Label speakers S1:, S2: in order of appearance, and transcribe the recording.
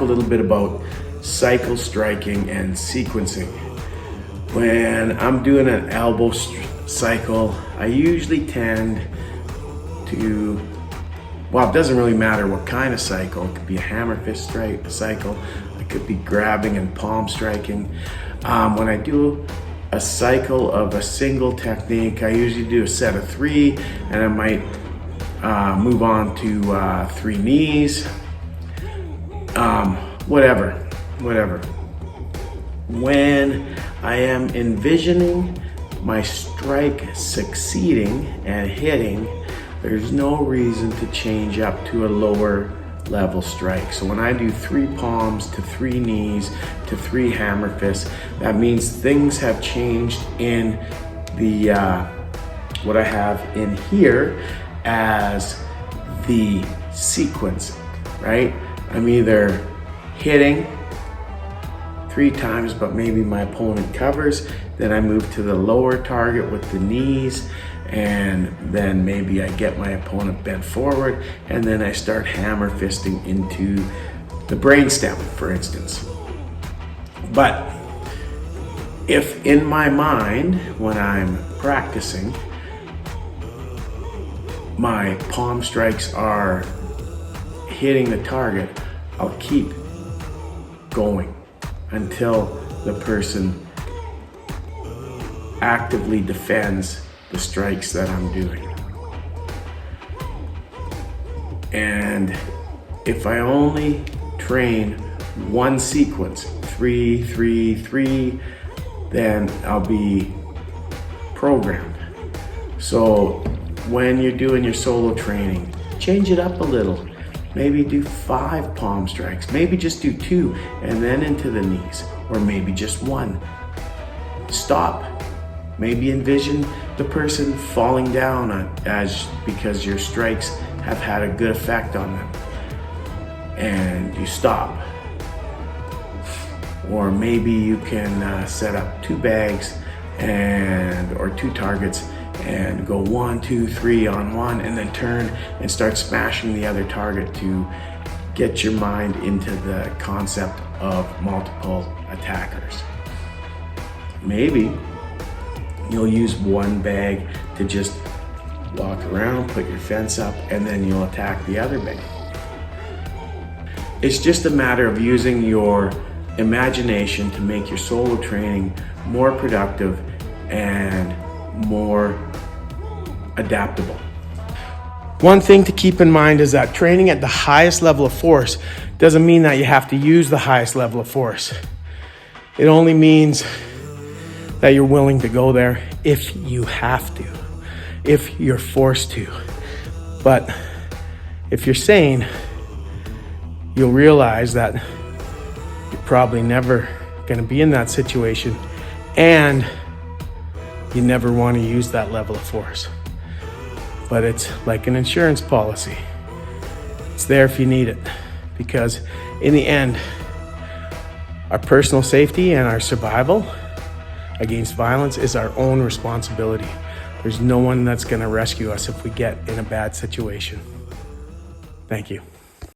S1: talk a little bit about cycle striking and sequencing. When I'm doing an elbow cycle, I usually tend to, well, it doesn't really matter what kind of cycle. It could be a hammer fist strike cycle. It could be grabbing and palm striking. When I do a cycle of a single technique, I usually do a set of 3, and I might move on to 3 knees, whatever. When I am envisioning my strike succeeding and hitting, there's no reason to change up to a lower level strike. So when I do 3 palms to 3 knees to 3 hammer fists, that means things have changed in the what I have in here as the sequence, right? I'm either hitting 3 times, but maybe my opponent covers. Then I move to the lower target with the knees, and then maybe I get my opponent bent forward, and then I start hammer fisting into the brainstem, for instance. But if in my mind, when I'm practicing, my palm strikes are hitting the target, I'll keep going until the person actively defends the strikes that I'm doing. And if I only train one sequence, 3, 3, 3, then I'll be programmed. So when you're doing your solo training, change it up a little. Maybe do 5 palm strikes, maybe just do 2 and then into the knees, or maybe just 1. Stop. Maybe envision the person falling down because your strikes have had a good effect on them, and you stop. Or maybe you can set up 2 bags or 2 targets and go 1, 2, 3 on one, and then turn and start smashing the other target to get your mind into the concept of multiple attackers. Maybe you'll use 1 bag to just walk around, put your fence up, and then you'll attack the other bag. It's just a matter of using your imagination to make your solo training more productive and more adaptable. One thing to keep in mind is that training at the highest level of force doesn't mean that you have to use the highest level of force. It only means that you're willing to go there if you have to, if you're forced to. But if you're sane, you'll realize that you're probably never going to be in that situation, and you never want to use that level of force. But it's like an insurance policy. It's there if you need it, because in the end, our personal safety and our survival against violence is our own responsibility. There's no one that's going to rescue us if we get in a bad situation. Thank you.